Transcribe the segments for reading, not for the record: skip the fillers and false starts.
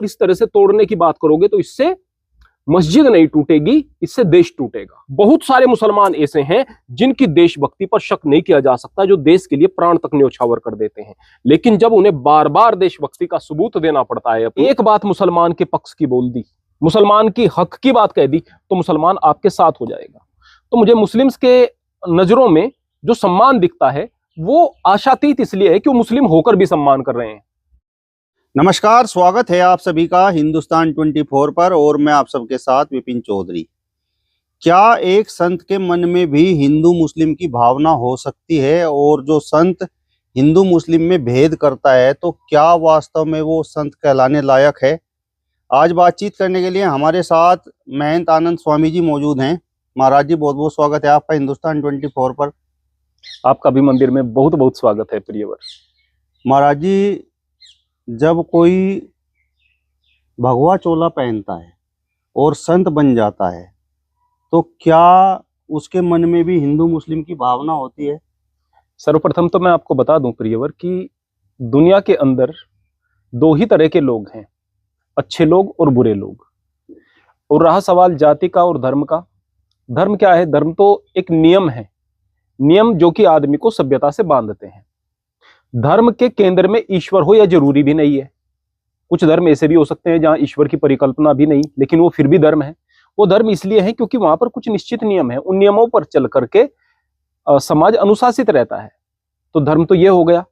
इस तरह से तोड़ने की बात करोगे तो इससे मस्जिद नहीं टूटेगी, इससे देश टूटेगा। बहुत सारे मुसलमान ऐसे हैं जिनकी देशभक्ति पर शक नहीं किया जा सकता, जो देश के लिए प्राण तक न्यौछावर कर देते हैं, लेकिन जब उन्हें बार बार देशभक्ति का सबूत देना पड़ता है, एक बात मुसलमान के पक्ष की बोल दी, मुसलमान की हक की बात कह दी, तो मुसलमान आपके साथ हो जाएगा। तो मुझे मुस्लिम्स के नजरों में जो सम्मान दिखता है वो आशातीत इसलिए है कि वो मुस्लिम होकर भी सम्मान कर रहे हैं। नमस्कार, स्वागत है आप सभी का हिंदुस्तान 24 पर और मैं आप सबके साथ विपिन चौधरी। क्या एक संत के मन में भी हिंदू मुस्लिम की भावना हो सकती है, और जो संत हिंदू मुस्लिम में भेद करता है तो क्या वास्तव में वो संत कहलाने लायक है? आज बातचीत करने के लिए हमारे साथ महंत आनंद स्वामी जी मौजूद हैं। महाराज जी, बहुत बहुत स्वागत है आपका हिंदुस्तान 24 पर। आपका भी मंदिर में बहुत बहुत स्वागत है प्रियवर। महाराज जी, जब कोई भगवा चोला पहनता है और संत बन जाता है तो क्या उसके मन में भी हिंदू मुस्लिम की भावना होती है? सर्वप्रथम तो मैं आपको बता दूं प्रियवर कि दुनिया के अंदर दो ही तरह के लोग हैं, अच्छे लोग और बुरे लोग। और रहा सवाल जाति का और धर्म का, धर्म क्या है? धर्म तो एक नियम है, नियम जो कि आदमी को सभ्यता से बांधते हैं। धर्म के केंद्र में ईश्वर हो यह जरूरी भी नहीं है। कुछ धर्म ऐसे भी हो सकते हैं जहां ईश्वर की परिकल्पना भी नहीं, लेकिन वो फिर भी धर्म है। वो धर्म इसलिए है क्योंकि वहां पर कुछ निश्चित नियम है, उन नियमों पर चल करके समाज अनुशासित रहता है। तो धर्म तो ये हो गया।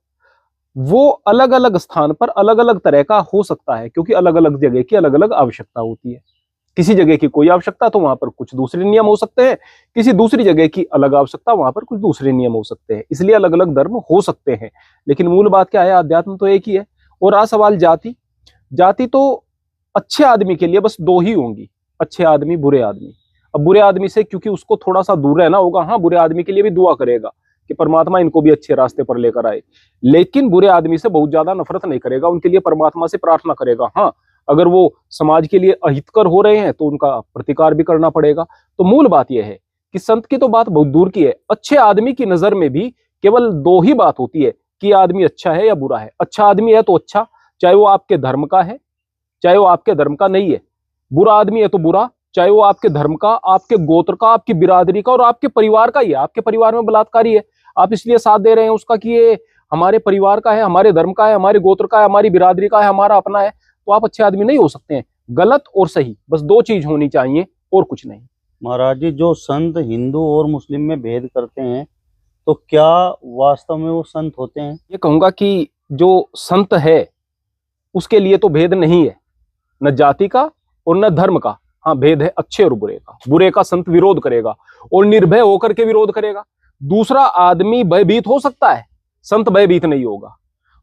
वो अलग अलग स्थान पर अलग अलग तरह का हो सकता है, क्योंकि अलग अलग जगह की अलग अलग आवश्यकता होती है। किसी जगह की कोई आवश्यकता तो वहां पर कुछ दूसरे नियम हो सकते हैं, किसी दूसरी जगह की अलग आवश्यकता, वहां पर कुछ दूसरे नियम हो सकते हैं। इसलिए अलग अलग धर्म हो सकते हैं, लेकिन मूल बात क्या है? अध्यात्म तो एक ही है। और आ सवाल जाति, जाति तो अच्छे आदमी के लिए बस दो ही होंगी, अच्छे आदमी, बुरे आदमी। अब बुरे आदमी से क्योंकि उसको थोड़ा सा दूर रहना होगा, हाँ बुरे आदमी के लिए भी दुआ करेगा कि परमात्मा इनको भी अच्छे रास्ते पर लेकर आए, लेकिन बुरे आदमी से बहुत ज्यादा नफरत नहीं करेगा, उनके लिए परमात्मा से प्रार्थना करेगा। हाँ, अगर वो समाज के लिए अहितकर हो रहे हैं तो उनका प्रतिकार भी करना पड़ेगा। तो मूल बात यह है कि संत की तो बात बहुत दूर की है, अच्छे आदमी की नजर में भी केवल दो ही बात होती है कि आदमी अच्छा है या बुरा है। अच्छा आदमी है तो अच्छा, चाहे वो आपके धर्म का है चाहे वो आपके धर्म का नहीं है। बुरा आदमी है तो बुरा, चाहे वो आपके धर्म का, आपके गोत्र का, आपकी बिरादरी का और आपके परिवार का ही है। आपके परिवार में बलात्कारी है, आप इसलिए साथ दे रहे हैं उसका कि ये हमारे परिवार का है, हमारे धर्म का है, हमारे गोत्र का है, हमारी बिरादरी का है, हमारा अपना है, तो आप अच्छे आदमी नहीं हो सकते हैं। गलत और सही, बस दो चीज होनी चाहिए और कुछ नहीं। महाराज जी, जो संत हिंदू और मुस्लिम में भेद करते हैं तो क्या वास्तव में वो संत होते हैं? ये कहूंगा कि जो संत है उसके लिए तो भेद नहीं है, न जाति का और न धर्म का। हाँ, भेद है अच्छे और बुरे का। बुरे का संत विरोध करेगा और निर्भय होकर के विरोध करेगा। दूसरा आदमी भयभीत हो सकता है, संत भयभीत नहीं होगा।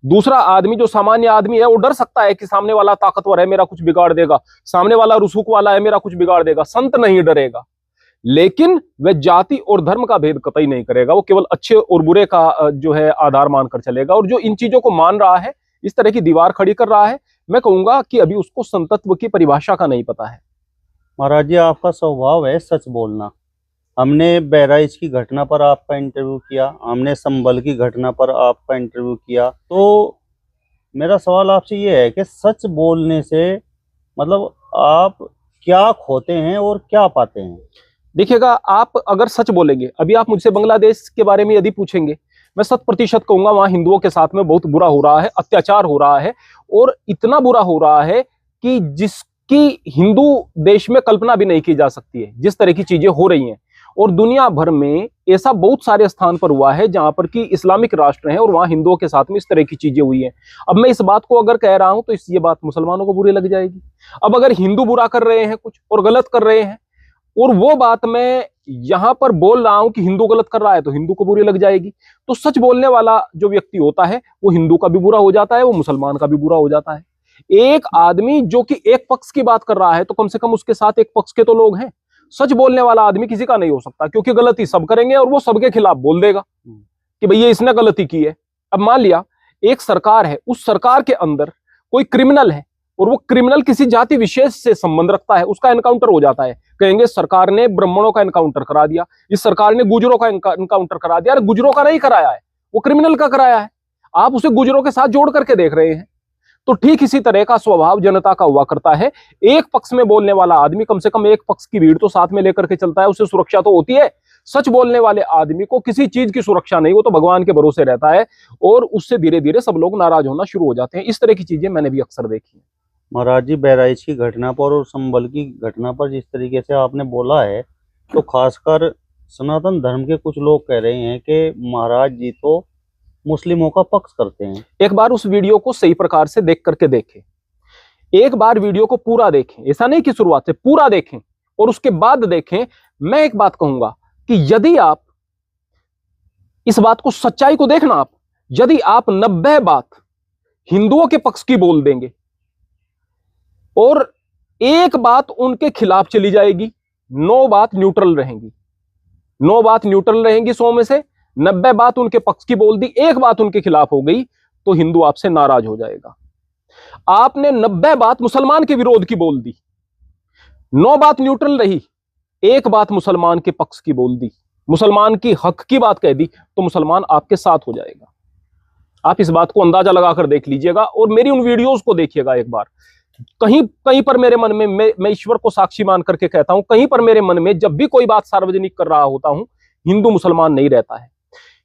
दूसरा आदमी जो सामान्य आदमी है वो डर सकता है कि सामने वाला ताकतवर है, मेरा कुछ बिगाड़ देगा, सामने वाला रुसूख वाला है, मेरा कुछ बिगाड़ देगा। संत नहीं डरेगा, लेकिन वह जाति और धर्म का भेद कतई नहीं करेगा। वो केवल अच्छे और बुरे का जो है आधार मानकर चलेगा। और जो इन चीजों को मान रहा है, इस तरह की दीवार खड़ी कर रहा है, मैं कहूंगा कि अभी उसको संतत्व की परिभाषा का नहीं पता है। महाराज जी, आपका स्वभाव है सच बोलना। हमने बहराइच की घटना पर आपका इंटरव्यू किया, हमने संभल की घटना पर आपका इंटरव्यू किया। तो मेरा सवाल आपसे ये है कि सच बोलने से मतलब आप क्या खोते हैं और क्या पाते हैं? देखिएगा, आप अगर सच बोलेंगे, अभी आप मुझसे बांग्लादेश के बारे में यदि पूछेंगे, मैं 100% कहूंगा वहां हिंदुओं के साथ में बहुत बुरा हो रहा है, अत्याचार हो रहा है, और इतना बुरा हो रहा है कि जिसकी हिंदू देश में कल्पना भी नहीं की जा सकती है, जिस तरह की चीजें हो रही हैं। और दुनिया भर में ऐसा बहुत सारे स्थान पर हुआ है जहां पर कि इस्लामिक राष्ट्र हैं और वहां हिंदुओं के साथ में इस तरह की चीजें हुई हैं। अब मैं इस बात को अगर कह रहा हूं तो ये बात मुसलमानों को बुरी लग जाएगी। अब अगर हिंदू बुरा कर रहे हैं कुछ और गलत कर रहे हैं, और वो बात मैं यहां पर बोल रहा हूं कि हिंदू गलत कर रहा है, तो हिंदू को बुरी लग जाएगी। तो सच बोलने वाला जो व्यक्ति होता है वो हिंदू का भी बुरा हो जाता है, वो मुसलमान का भी बुरा हो जाता है। एक आदमी जो कि एक पक्ष की बात कर रहा है तो कम से कम उसके साथ एक पक्ष के तो लोग हैं। सच बोलने वाला आदमी किसी का नहीं हो सकता, क्योंकि गलती सब करेंगे और वो सबके खिलाफ बोल देगा कि भैया इसने गलती की है। अब मान लिया एक सरकार है, उस सरकार के अंदर कोई क्रिमिनल है और वो क्रिमिनल किसी जाति विशेष से संबंध रखता है, उसका एनकाउंटर हो जाता है। कहेंगे सरकार ने ब्राह्मणों का एनकाउंटर करा दिया, इस सरकार ने गुजरों का एनकाउंटर करा दिया। अरे गुजरों का नहीं कराया है, वो क्रिमिनल का कराया है। आप उसे गुजरों के साथ जोड़ करके देख रहे हैं। तो ठीक इसी तरह का स्वभाव जनता का हुआ करता है। एक पक्ष में बोलने वाला आदमी कम से कम एक पक्ष की भीड़ तो साथ में लेकर के चलता है, उसे सुरक्षा तो होती है। सच बोलने वाले आदमी को किसी चीज की सुरक्षा नहीं, वो तो भगवान के भरोसे रहता है और उससे धीरे धीरे सब लोग नाराज होना शुरू हो जाते हैं। इस तरह की चीजें मैंने भी अक्सर देखी है। महाराज जी, बहराइच की घटना पर और संभल की घटना पर जिस तरीके से आपने बोला है, तो खासकर सनातन धर्म के कुछ लोग कह रहे हैं कि महाराज जी तो मुस्लिमों का पक्ष करते हैं। एक बार उस वीडियो को सही प्रकार से देख करके देखें, एक बार वीडियो को पूरा देखें, ऐसा नहीं कि शुरुआत से पूरा देखें और उसके बाद देखें। मैं एक बात कहूंगा कि यदि आप इस बात को, सच्चाई को देखना, आप यदि आप 90 बात हिंदुओं के पक्ष की बोल देंगे और एक बात उनके खिलाफ चली जाएगी, 9 बात न्यूट्रल रहेंगी, 9 बात न्यूट्रल रहेंगी 100 में से, 90 बात उनके पक्ष की बोल दी, एक बात उनके खिलाफ हो गई, तो हिंदू आपसे नाराज हो जाएगा। आपने 90 बात मुसलमान के विरोध की बोल दी, 9 बात न्यूट्रल रही, एक बात मुसलमान के पक्ष की बोल दी, मुसलमान की हक की बात कह दी, तो मुसलमान आपके साथ हो जाएगा। आप इस बात को अंदाजा लगाकर देख लीजिएगा और मेरी उन वीडियोस को देखिएगा एक बार। कहीं कहीं पर मेरे मन में, मैं ईश्वर को साक्षी मान करके कहता हूं, कहीं पर मेरे मन में जब भी कोई बात सार्वजनिक कर रहा होता हूं, हिंदू मुसलमान नहीं रहता है।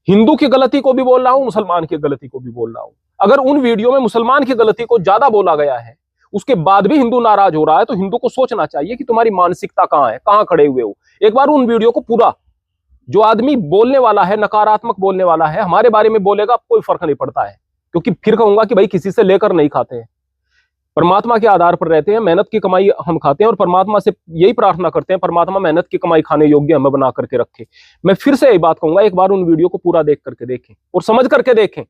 हिंदू की गलती को भी बोल रहा हूं, मुसलमान की गलती को भी बोल रहा हूं। अगर उन वीडियो में मुसलमान की गलती को ज्यादा बोला गया है, उसके बाद भी हिंदू नाराज हो रहा है, तो हिंदू को सोचना चाहिए कि तुम्हारी मानसिकता कहां है, कहां खड़े हुए हो। एक बार उन वीडियो को पूरा, जो आदमी बोलने वाला है, नकारात्मक बोलने वाला है, हमारे बारे में बोलेगा, कोई फर्क नहीं पड़ता है, क्योंकि फिर कहूंगा कि भाई किसी से लेकर नहीं खाते हैं, परमात्मा के आधार पर रहते हैं, मेहनत की कमाई हम खाते हैं और परमात्मा से यही प्रार्थना करते हैं, परमात्मा मेहनत की कमाई खाने योग्य हमें बना करके रखे। मैं फिर से यही बात कहूंगा, एक बार उन वीडियो को पूरा देख करके देखें और समझ करके देखें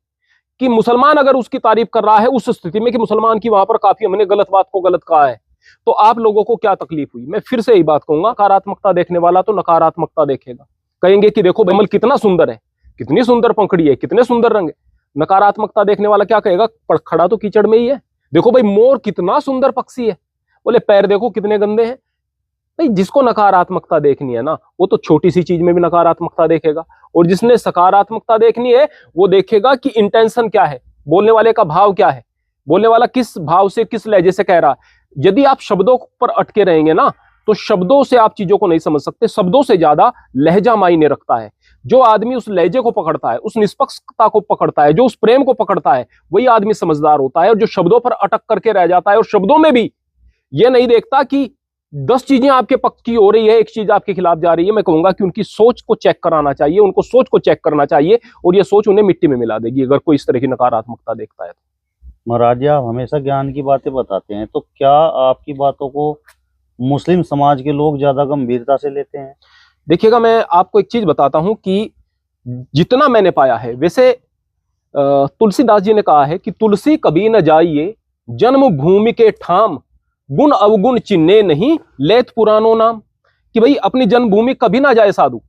कि मुसलमान अगर उसकी तारीफ कर रहा है उस स्थिति में कि मुसलमान की वहां पर काफी हमने गलत बात को गलत कहा है, तो आप लोगों को क्या तकलीफ हुई। मैं फिर से यही बात कहूंगा, नकारात्मकता देखने वाला तो नकारात्मकता देखेगा, कहेंगे कि देखो कमल कितना सुंदर है, कितनी सुंदर पंखड़ी है, कितने सुंदर रंग है। नकारात्मकता देखने वाला क्या कहेगा, खड़ा तो कीचड़ में ही है, देखो भाई मोर कितना सुंदर पक्षी है, बोले पैर देखो कितने गंदे हैं। भाई जिसको नकारात्मकता देखनी है ना, वो तो छोटी सी चीज में भी नकारात्मकता देखेगा, और जिसने सकारात्मकता देखनी है वो देखेगा कि इंटेंशन क्या है, बोलने वाले का भाव क्या है, बोलने वाला किस भाव से, किस लहजे से कह रहा है। यदि आप शब्दों पर अटके रहेंगे ना, तो शब्दों से आप चीजों को नहीं समझ सकते, शब्दों से ज्यादा लहजा मायने रखता है। जो आदमी उस लहजे को पकड़ता है, उस निष्पक्षता को पकड़ता है, जो उस प्रेम को पकड़ता है, वही आदमी समझदार होता है। और जो शब्दों पर अटक करके रह जाता है और शब्दों में भी ये नहीं देखता कि 10 चीजें आपके पक्ष की हो रही है, एक चीज आपके खिलाफ जा रही है, मैं कहूंगा कि उनकी सोच को चेक कराना चाहिए, उनको सोच को चेक करना चाहिए, और ये सोच उन्हें मिट्टी में मिला देगी अगर कोई इस तरह की नकारात्मकता देखता है तो। महाराज जी, आप हमेशा ज्ञान की बातें बताते हैं, तो क्या आपकी बातों को मुस्लिम समाज के लोग ज्यादा गंभीरता से लेते हैं? देखिएगा, मैं आपको एक चीज बताता हूं कि जितना मैंने पाया है, वैसे तुलसीदास जी ने कहा है कि तुलसी कभी न जाइए जन्मभूमि के ठाम, गुण अवगुण चिन्हे नहीं लेत पुरानो नाम। कि भाई अपनी जन्मभूमि कभी ना जाए साधु,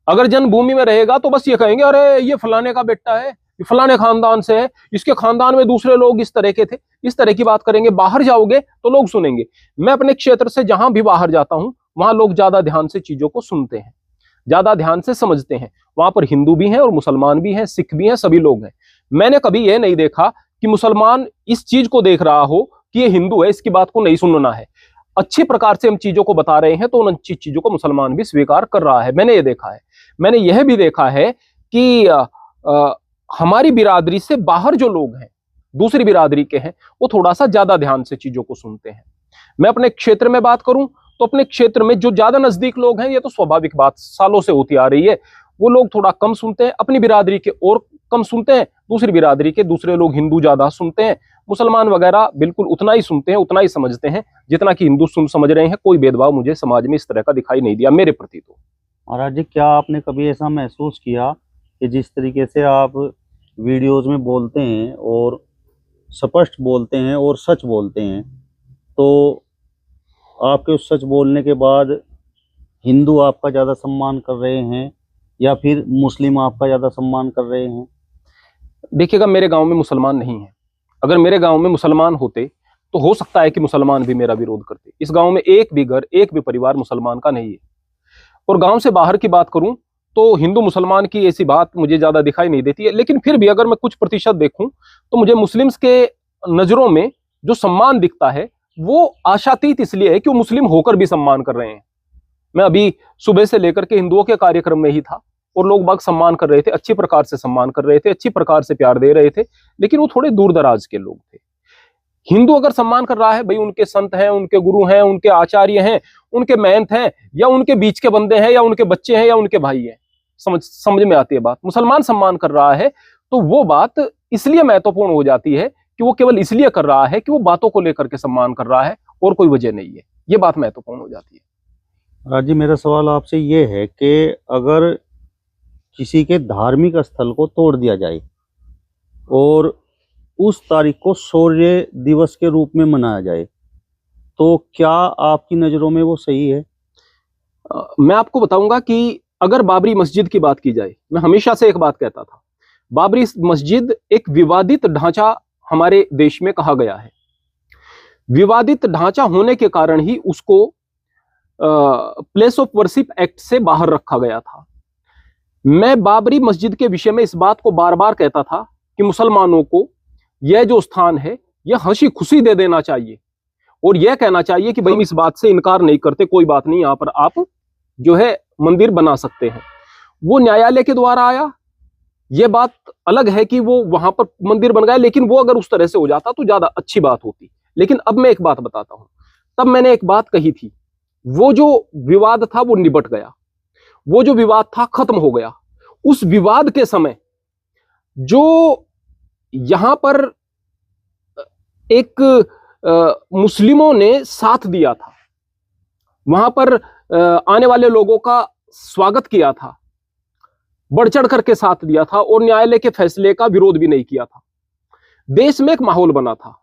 अगर जन्मभूमि में रहेगा तो बस ये कहेंगे अरे ये फलाने का बेटा है, ये फलाने खानदान से है, इसके खानदान में दूसरे लोग इस तरह के थे, इस तरह की बात करेंगे। बाहर जाओगे तो लोग सुनेंगे। मैं अपने क्षेत्र से जहां भी बाहर जाता हूं, वहां लोग ज्यादा ध्यान से चीजों को सुनते हैं, ज्यादा ध्यान से समझते हैं। वहां पर हिंदू भी हैं और मुसलमान भी हैं, सिख भी हैं, सभी लोग हैं। मैंने कभी यह नहीं देखा कि मुसलमान इस चीज को देख रहा हो कि ये हिंदू है, इसकी बात को नहीं सुनना है। अच्छी प्रकार से हम चीजों को बता रहे हैं तो उन अच्छी चीजों को मुसलमान भी स्वीकार कर रहा है, मैंने ये देखा है। मैंने यह भी देखा है कि हमारी बिरादरी से बाहर जो लोग हैं, दूसरी बिरादरी के हैं, वो थोड़ा सा ज्यादा ध्यान से चीजों को सुनते हैं। मैं अपने क्षेत्र में बात करूं तो अपने क्षेत्र में जो ज्यादा नजदीक लोग हैं, ये तो स्वाभाविक बात सालों से होती आ रही है, वो लोग थोड़ा कम सुनते हैं, अपनी बिरादरी के और कम सुनते हैं, दूसरी बिरादरी के दूसरे लोग हिंदू ज्यादा सुनते हैं, मुसलमान वगैरह बिल्कुल उतना ही सुनते हैं, उतना ही समझते हैं जितना कि हिंदू समझ रहे हैं। कोई भेदभाव मुझे समाज में इस तरह का दिखाई नहीं दिया मेरे प्रति तो। महाराज जी, क्या आपने कभी ऐसा महसूस किया कि जिस तरीके से आप वीडियोस में बोलते हैं और स्पष्ट बोलते हैं और सच बोलते हैं, तो आपके उस सच बोलने के बाद हिंदू आपका ज़्यादा सम्मान कर रहे हैं या फिर मुस्लिम आपका ज़्यादा सम्मान कर रहे हैं? देखिएगा, मेरे गांव में मुसलमान नहीं है। अगर मेरे गांव में मुसलमान होते तो हो सकता है कि मुसलमान भी मेरा विरोध करते। इस गांव में एक भी घर, एक भी परिवार मुसलमान का नहीं है। और गांव से बाहर की बात करूं तो हिंदू मुसलमान की ऐसी बात मुझे ज्यादा दिखाई नहीं देती है। लेकिन फिर भी अगर मैं कुछ प्रतिशत देखूं तो मुझे मुस्लिम्स के नजरों में जो सम्मान दिखता है वो आशातीत इसलिए है कि वो मुस्लिम होकर भी सम्मान कर रहे हैं। मैं अभी सुबह से लेकर के हिंदुओं के कार्यक्रम में ही था और लोग बाग सम्मान कर रहे थे, अच्छी प्रकार से सम्मान कर रहे थे, अच्छी प्रकार से प्यार दे रहे थे, लेकिन वो थोड़े दूर दराज के लोग थे। हिंदू अगर सम्मान कर रहा है, भाई उनके संत हैं, उनके गुरु हैं, उनके आचार्य हैं, उनके महंत हैं, या उनके बीच के बंदे हैं, या उनके बच्चे हैं, या उनके भाई हैं, समझ में आती है बात। मुसलमान सम्मान कर रहा है तो वो बात इसलिए महत्वपूर्ण हो जाती है कि वो केवल इसलिए कर रहा है कि वो बातों को लेकर के सम्मान कर रहा है और कोई वजह नहीं है। ये बात महत्वपूर्ण हो जाती है। राज जी, मेरा सवाल आपसे ये है कि अगर किसी के धार्मिक स्थल को तोड़ दिया जाए और उस तारीख को शौर्य दिवस के रूप में मनाया जाए, तो क्या आपकी नज़रों में वो सही है? मैं आपको बताऊंगा कि अगर बाबरी मस्जिद की बात की जाए, मैं हमेशा से एक बात कहता था, बाबरी मस्जिद एक विवादित ढांचा हमारे देश में कहा गया है। विवादित ढांचा होने के कारण ही उसको प्लेस ऑफ वर्शिप एक्ट से बाहर रखा गया था। मैं बाबरी मस्जिद के विषय में इस बात को बार बार कहता था कि मुसलमानों को यह जो स्थान है यह हंसी खुशी दे देना चाहिए और यह कहना चाहिए कि भाई इस बात से इनकार नहीं करते, कोई बात नहीं, यहां पर आप जो है मंदिर बना सकते हैं। वो न्यायालय के द्वारा आया, यह बात अलग है कि वो वहां पर मंदिर बन गया, लेकिन वो अगर उस तरह से हो जाता तो ज्यादा अच्छी बात होती। लेकिन अब मैं एक बात बताता हूं, तब मैंने एक बात कही थी, वो जो विवाद था वो निबट गया, वो जो विवाद था खत्म हो गया। उस विवाद के समय जो यहां पर एक मुस्लिमों ने साथ दिया था, वहां पर आने वाले लोगों का स्वागत किया था, बढ़ चढ़ करके साथ दिया था और न्यायालय के फैसले का विरोध भी नहीं किया था, देश में एक माहौल बना था।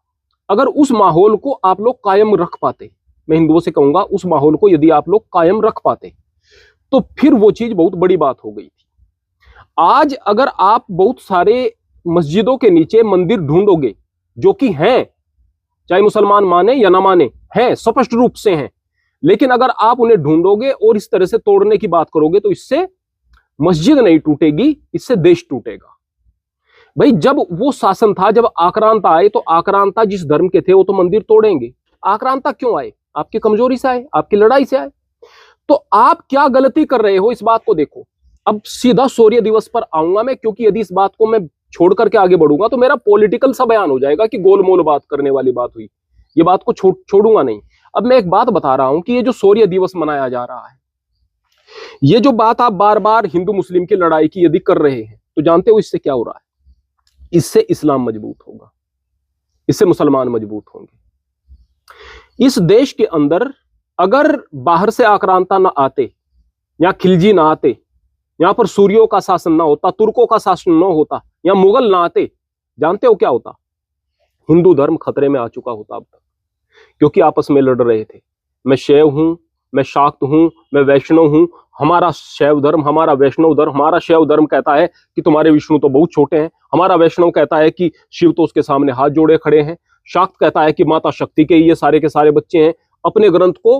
अगर उस माहौल को आप लोग कायम रख पाते, मैं हिंदुओं से कहूंगा उस माहौल को यदि आप लोग कायम रख पाते तो फिर वो चीज बहुत बड़ी बात हो गई थी। आज अगर आप बहुत सारे मस्जिदों के नीचे मंदिर ढूंढोगे जो कि हैं, चाहे मुसलमान माने या ना माने, हैं, स्पष्ट रूप से हैं, लेकिन अगर आप उन्हें ढूंढोगे और इस तरह से तोड़ने की बात करोगे तो इससे मस्जिद नहीं टूटेगी, इससे देश टूटेगा। भाई जब वो शासन था, जब आक्रांता आए तो आक्रांता जिस धर्म के थे वो तो मंदिर तोड़ेंगे। आक्रांता क्यों आए? आपकी कमजोरी से आए, आपकी लड़ाई से आए। तो आप क्या गलती कर रहे हो इस बात को देखो। अब सीधा शौर्य दिवस पर आऊंगा मैं, क्योंकि यदि इस बात को मैं छोड़ करके आगे बढ़ूंगा तो मेरा पॉलिटिकल सा बयान हो जाएगा कि गोलमोल बात करने वाली बात हुई। ये बात को छोड़ूंगा नहीं। अब मैं एक बात बता रहा हूं कि ये जो शौर्य दिवस मनाया जा रहा है, ये जो बात आप बार बार हिंदू मुस्लिम की लड़ाई की यदि कर रहे हैं तो जानते हो इससे क्या हो रहा है? इससे इस्लाम मजबूत होगा, इससे मुसलमान मजबूत होंगे। इस देश के अंदर अगर बाहर से आक्रांता ना आते या खिलजी ना आते, यहां पर सूर्यों का शासन ना होता, तुर्कों का शासन ना होता, या मुगल ना आते, जानते हो क्या होता? हिंदू धर्म खतरे में आ चुका होता अब तक, क्योंकि आपस में लड़ रहे थे। मैं शैव हूं, मैं शाक्त हूं, मैं वैष्णव हूं, हमारा शैव धर्म, हमारा वैष्णव धर्म, हमारा शैव धर्म कहता है कि तुम्हारे विष्णु तो बहुत छोटे हैं, हमारा वैष्णव कहता है कि शिव तो उसके सामने हाथ जोड़े खड़े हैं, शाक्त कहता है कि माता शक्ति के ये सारे के सारे बच्चे हैं। अपने ग्रंथ को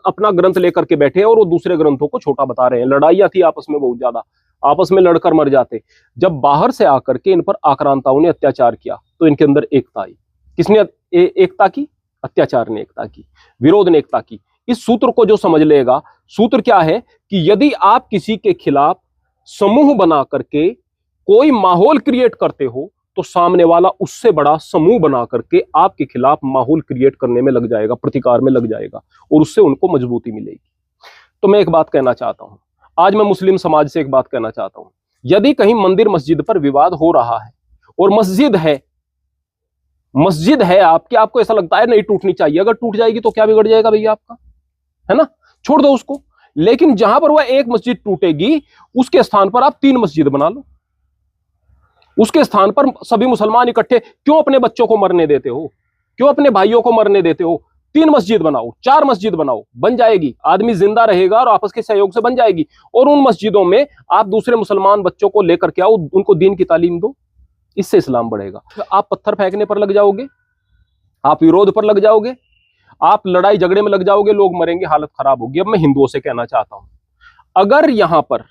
अपना ग्रंथ लेकर के बैठे हैं और वो दूसरे ग्रंथों को छोटा बता रहे हैं। लड़ाइयां थी आपस में बहुत ज्यादा, आपस में लड़कर मर जाते। जब बाहर से आकर के इन पर आक्रांताओं ने अत्याचार किया तो इनके अंदर एकता आई। किसने एकता की? अत्याचार ने एकता की, विरोध ने एकता की। इस सूत्र को जो समझ लेगा, सूत्र क्या है कि यदि आप किसी के खिलाफ समूह बना करके कोई माहौल क्रिएट करते हो तो सामने वाला उससे बड़ा समूह बना करके आपके खिलाफ माहौल क्रिएट करने में लग जाएगा, प्रतिकार में लग जाएगा, और उससे उनको मजबूती मिलेगी। तो मैं एक बात कहना चाहता हूं, आज मैं मुस्लिम समाज से एक बात कहना चाहता हूं। यदि कहीं मंदिर मस्जिद पर विवाद हो रहा है और मस्जिद है आपकी, आपको ऐसा लगता है नहीं टूटनी चाहिए, अगर टूट जाएगी तो क्या बिगड़ जाएगा भैया आपका, है ना, छोड़ दो उसको। लेकिन जहां पर वह एक मस्जिद टूटेगी उसके स्थान पर आप 3 मस्जिद बना लो, उसके स्थान पर सभी मुसलमान इकट्ठे। क्यों अपने बच्चों को मरने देते हो? क्यों अपने भाइयों को मरने देते हो? 3 मस्जिद बनाओ, 4 मस्जिद बनाओ, बन जाएगी, आदमी जिंदा रहेगा और आपस के सहयोग से बन जाएगी। और उन मस्जिदों में आप दूसरे मुसलमान बच्चों को लेकर के आओ, उनको दीन की तालीम दो, इससे इस्लाम बढ़ेगा। आप पत्थर फेंकने पर लग जाओगे, आप विरोध पर लग जाओगे, आप लड़ाई झगड़े में लग जाओगे, लोग मरेंगे, हालत खराब होगी। अब मैं हिंदुओं से कहना चाहता हूं, अगर यहां पर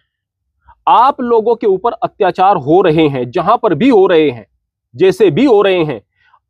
आप लोगों के ऊपर अत्याचार हो रहे हैं, जहां पर भी हो रहे हैं, जैसे भी हो रहे हैं,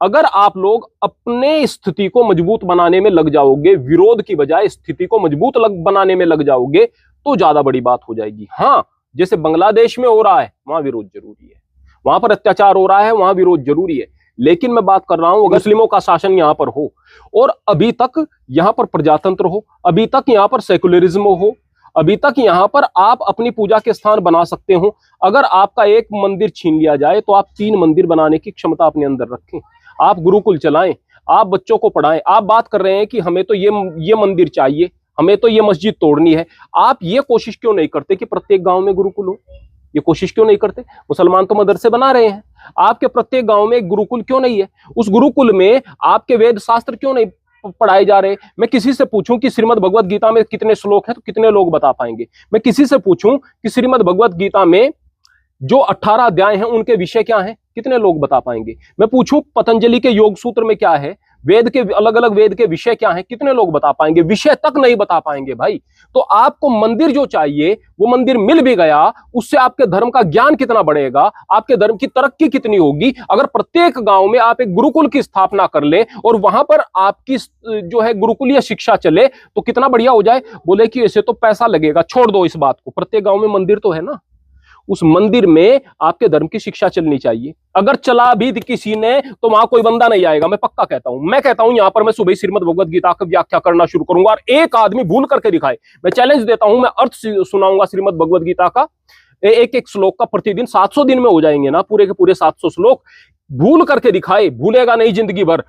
अगर आप लोग अपने स्थिति को मजबूत बनाने में लग जाओगे, विरोध की बजाय स्थिति को मजबूत बनाने में लग जाओगे, तो ज्यादा बड़ी बात हो जाएगी। हाँ, जैसे बांग्लादेश में हो रहा है, वहां विरोध जरूरी है, वहां पर अत्याचार हो रहा है, वहां विरोध जरूरी है। लेकिन मैं बात कर रहा हूं, अगर मुस्लिमों का शासन यहां पर हो और अभी तक यहां पर प्रजातंत्र हो, अभी तक यहां पर सेकुलरिज्म हो, अभी तक यहां पर आप अपनी पूजा के स्थान बना सकते हो, अगर आपका एक मंदिर छीन लिया जाए तो आप 3 मंदिर बनाने की क्षमता अपने अंदर रखें, आप गुरुकुल चलाएं, आप बच्चों को पढ़ाएं। आप बात कर रहे हैं कि हमें तो ये मंदिर चाहिए, हमें तो ये मस्जिद तोड़नी है। आप ये कोशिश क्यों नहीं करते कि प्रत्येक गांव में गुरुकुल हो? ये कोशिश क्यों नहीं करते? मुसलमान तो मदरसे बना रहे हैं, आपके प्रत्येक गांव में एक गुरुकुल क्यों नहीं है? उस गुरुकुल में आपके वेद शास्त्र क्यों नहीं पढ़ाए जा रहे? मैं किसी से पूछूं कि श्रीमद् भगवत गीता में कितने श्लोक हैं, तो कितने लोग बता पाएंगे? मैं किसी से पूछूं कि श्रीमद् भगवत गीता में जो 18 अध्याय हैं उनके विषय क्या हैं, कितने लोग बता पाएंगे? मैं पूछूं पतंजलि के योग सूत्र में क्या है, वेद के अलग अलग वेद के विषय क्या हैं, कितने लोग बता पाएंगे? विषय तक नहीं बता पाएंगे भाई। तो आपको मंदिर जो चाहिए वो मंदिर मिल भी गया, उससे आपके धर्म का ज्ञान कितना बढ़ेगा, आपके धर्म की तरक्की कितनी होगी? अगर प्रत्येक गांव में आप एक गुरुकुल की स्थापना कर ले और वहां पर आपकी जो है गुरुकुलीय शिक्षा चले तो कितना बढ़िया हो जाए। बोले कि ऐसे तो पैसा लगेगा, छोड़ दो इस बात को, प्रत्येक गांव में मंदिर तो है ना, उस मंदिर में आपके धर्म की शिक्षा चलनी चाहिए। अगर चला भी किसी ने तो वहां कोई बंदा नहीं आएगा, मैं पक्का कहता हूं। मैं कहता हूं यहां पर मैं सुबह श्रीमद् भगवत गीता का व्याख्या करना शुरू करूंगा और एक आदमी भूल करके दिखाए, मैं चैलेंज देता हूं, मैं अर्थ सुनाऊंगा श्रीमद् भगवत गीता का, एक एक श्लोक का, प्रतिदिन 700 दिन में हो जाएंगे ना पूरे के पूरे 700 श्लोक। भूल करके दिखाए, भूलेगा नहीं जिंदगी भर,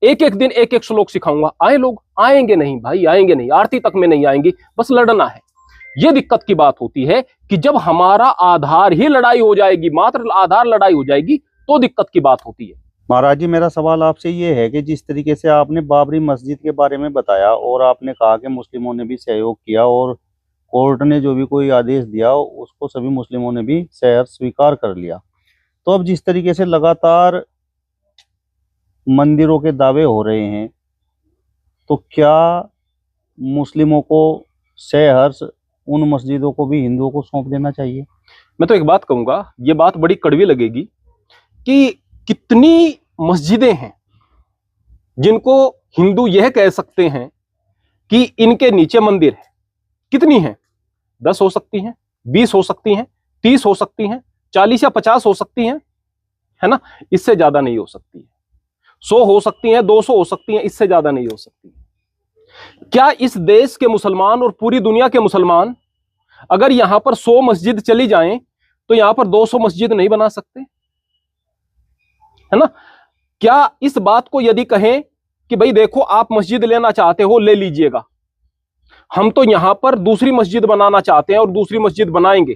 एक एक दिन एक एक श्लोक सिखाऊंगा। आए लोग? आएंगे नहीं भाई, आएंगे नहीं, आरती तक में नहीं आएंगे, बस लड़ना है। ये दिक्कत की बात होती है कि जब हमारा आधार ही लड़ाई हो जाएगी, मात्र आधार लड़ाई हो जाएगी, तो दिक्कत की बात होती है। महाराज जी, मेरा सवाल आपसे ये है कि जिस तरीके से आपने बाबरी मस्जिद के बारे में बताया और आपने कहा कि मुस्लिमों ने भी सहयोग किया और कोर्ट ने जो भी कोई आदेश दिया उसको सभी मुस्लिमों ने भी स्वीकार कर लिया, तो अब जिस तरीके से लगातार मंदिरों के दावे हो रहे हैं, तो क्या मुस्लिमों को सहर्ष उन मस्जिदों को भी हिंदुओं को सौंप देना चाहिए? मैं तो एक बात कहूंगा, ये बात बड़ी कड़वी लगेगी कि कितनी मस्जिदें हैं जिनको हिंदू यह कह सकते हैं कि इनके नीचे मंदिर है। कितनी हैं? 10 हो सकती हैं, 20 हो सकती हैं, 30 हो सकती हैं, 40 या 50 हो सकती हैं, है ना? इससे ज्यादा नहीं हो सकती है। 100 हो सकती हैं, 200 हो सकती हैं, इससे ज्यादा नहीं हो सकती। क्या इस देश के मुसलमान और पूरी दुनिया के मुसलमान अगर यहां पर 100 मस्जिद चली जाएं तो यहां पर 200 मस्जिद नहीं बना सकते? है ना? क्या इस बात को यदि कहें कि भाई देखो आप मस्जिद लेना चाहते हो, ले लीजिएगा, हम तो यहां पर दूसरी मस्जिद बनाना चाहते हैं और दूसरी मस्जिद बनाएंगे,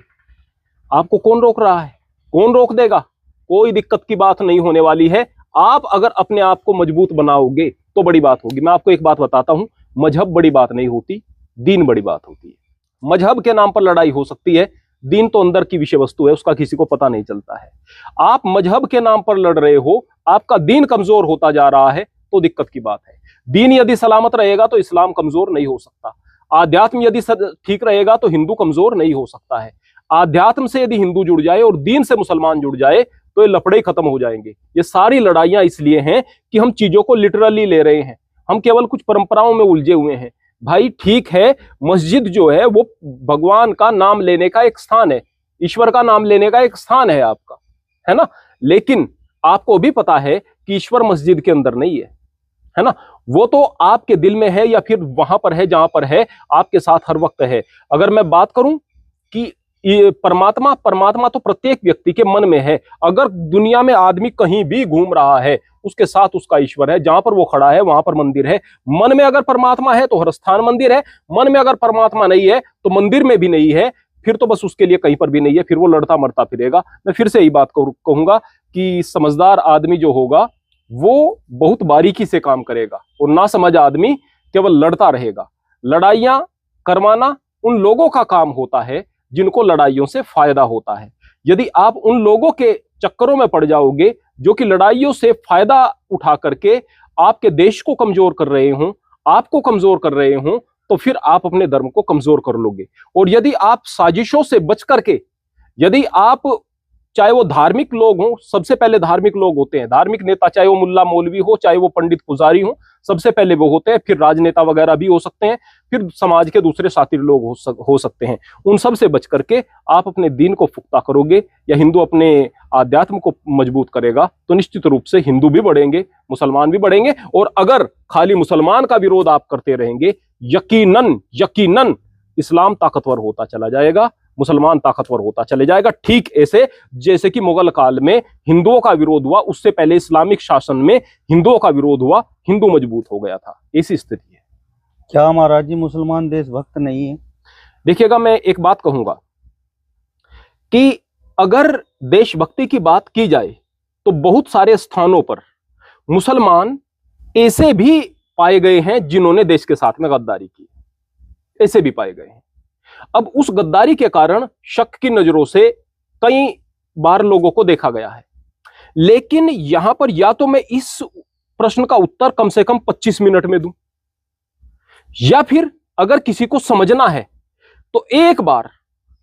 आपको कौन रोक रहा है? कौन रोक देगा? कोई दिक्कत की बात नहीं होने वाली है। आप अगर अपने आप को मजबूत बनाओगे तो बड़ी बात होगी। मैं आपको एक बात बताता हूं, मजहब बड़ी बात नहीं होती, दीन बड़ी बात होती है। मजहब के नाम पर लड़ाई हो सकती है, दीन तो अंदर की विषय वस्तु है, उसका किसी को पता नहीं चलता है। आप मजहब के नाम पर लड़ रहे हो, आपका दीन कमजोर होता जा रहा है, तो दिक्कत की बात है। दीन यदि सलामत रहेगा तो इस्लाम कमजोर नहीं हो सकता। आध्यात्म यदि ठीक रहेगा तो हिंदू कमजोर नहीं हो सकता है। आध्यात्म से यदि हिंदू जुड़ जाए और दीन से मुसलमान जुड़ जाए तो ये लफड़े खत्म हो जाएंगे। ये सारी लड़ाइयां इसलिए हैं कि हम चीजों को लिटरली ले रहे हैं, हम केवल कुछ परंपराओं में उलझे हुए हैं। भाई ठीक है, मस्जिद जो है वो भगवान का नाम लेने का एक स्थान है, ईश्वर का नाम लेने का एक स्थान है आपका, है ना? लेकिन आपको भी पता है कि ईश्वर मस्जिद के अंदर नहीं है ना? वो तो आपके दिल में है या फिर वहां पर है जहां पर है, आपके साथ हर वक्त है। अगर मैं बात करूं कि ये परमात्मा तो प्रत्येक व्यक्ति के मन में है। अगर दुनिया में आदमी कहीं भी घूम रहा है, उसके साथ उसका ईश्वर है, जहां पर वो खड़ा है वहां पर मंदिर है। मन में अगर परमात्मा है तो हर स्थान मंदिर है, मन में अगर परमात्मा नहीं है तो मंदिर में भी नहीं है, फिर तो बस उसके लिए कहीं पर भी नहीं है, फिर वो लड़ता मरता फिरेगा। मैं फिर से यही बात कहूंगा कि समझदार आदमी जो होगा वो बहुत बारीकी से काम करेगा और ना समझ आदमी केवल लड़ता रहेगा। लड़ाइयां करवाना उन लोगों का काम होता है जिनको लड़ाइयों से फायदा होता है। यदि आप उन लोगों के चक्करों में पड़ जाओगे जो कि लड़ाइयों से फायदा उठा करके आपके देश को कमजोर कर रहे हों, आपको कमजोर कर रहे हों, तो फिर आप अपने धर्म को कमजोर कर लोगे। और यदि आप साजिशों से बच करके, यदि आप चाहे वो धार्मिक लोग हों, सबसे पहले धार्मिक लोग होते हैं, धार्मिक नेता, चाहे वो मुल्ला मौलवी हो, चाहे वो पंडित पुजारी हो, सबसे पहले वो होते हैं, फिर राजनेता वगैरह भी हो सकते हैं, फिर समाज के दूसरे साथी लोग हो सकते हैं। उन सब से बच करके आप अपने दीन को पुख्ता करोगे, या हिंदू अपने आध्यात्म को मजबूत करेगा, तो निश्चित रूप से हिंदू भी बढ़ेंगे, मुसलमान भी बढ़ेंगे। और अगर खाली मुसलमान का विरोध आप करते रहेंगे, यकीनन यकीनन इस्लाम ताकतवर होता चला जाएगा, मुसलमान ताकतवर होता चले जाएगा। ठीक ऐसे जैसे कि मुगल काल में हिंदुओं का विरोध हुआ, उससे पहले इस्लामिक शासन में हिंदुओं का विरोध हुआ, हिंदू मजबूत हो गया था। ऐसी स्थिति है। क्या महाराज जी मुसलमान देशभक्त नहीं है? देखिएगा, मैं एक बात कहूंगा कि अगर देशभक्ति की बात की जाए तो बहुत सारे स्थानों पर मुसलमान ऐसे भी पाए गए हैं जिन्होंने देश के साथ में गद्दारी की, ऐसे भी पाए गए हैं। अब उस गद्दारी के कारण शक की नजरों से कई बार लोगों को देखा गया है। लेकिन यहां पर या तो मैं इस प्रश्न का उत्तर कम से कम 25 मिनट में दूं, या फिर अगर किसी को समझना है तो एक बार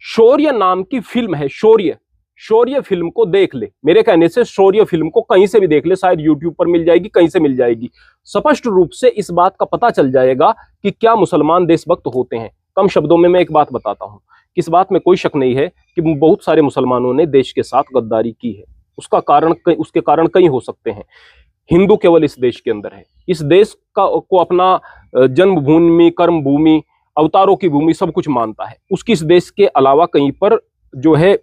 शौर्य नाम की फिल्म है, शौर्य फिल्म को देख ले। मेरे कहने से शौर्य फिल्म को कहीं से भी देख ले, शायद यूट्यूब पर मिल जाएगी, कहीं से मिल जाएगी। स्पष्ट रूप से इस बात का पता चल जाएगा कि क्या मुसलमान देशभक्त होते हैं। कम शब्दों में मैं एक बात बताता हूं, इस बात में कोई शक नहीं है कि बहुत सारे मुसलमानों ने देश के साथ गद्दारी की है। उसके कारण कई हो सकते हैं। हिंदू केवल इस देश के अंदर है, इस देश को अपना जन्मभूमि, कर्म भूमि, अवतारों की भूमि सब कुछ मानता है। उसकी इस देश के अलावा कहीं पर जो है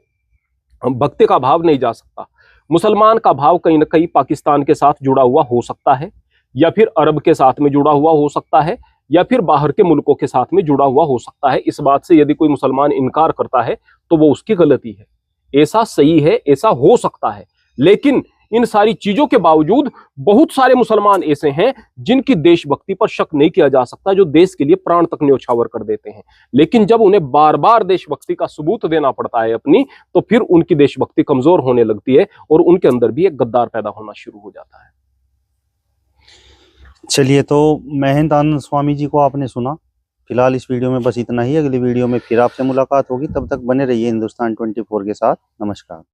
भक्ति का भाव नहीं जा सकता। मुसलमान का भाव कहीं ना कहीं पाकिस्तान के साथ जुड़ा हुआ हो सकता है, या फिर अरब के साथ में जुड़ा हुआ हो सकता है, या फिर बाहर के मुल्कों के साथ में जुड़ा हुआ हो सकता है। इस बात से यदि कोई मुसलमान इनकार करता है तो वो उसकी गलती है। ऐसा सही है, ऐसा हो सकता है। लेकिन इन सारी चीजों के बावजूद बहुत सारे मुसलमान ऐसे हैं जिनकी देशभक्ति पर शक नहीं किया जा सकता, जो देश के लिए प्राण तक न्यौछावर कर देते हैं। लेकिन जब उन्हें बार बार देशभक्ति का सबूत देना पड़ता है अपनी, तो फिर उनकी देशभक्ति कमजोर होने लगती है और उनके अंदर भी एक गद्दार पैदा होना शुरू हो जाता है। चलिए, तो महंत आनंद स्वामी जी को आपने सुना। फिलहाल इस वीडियो में बस इतना ही। अगली वीडियो में फिर आपसे मुलाकात होगी, तब तक बने रहिए हिंदुस्तान 24 के साथ। नमस्कार।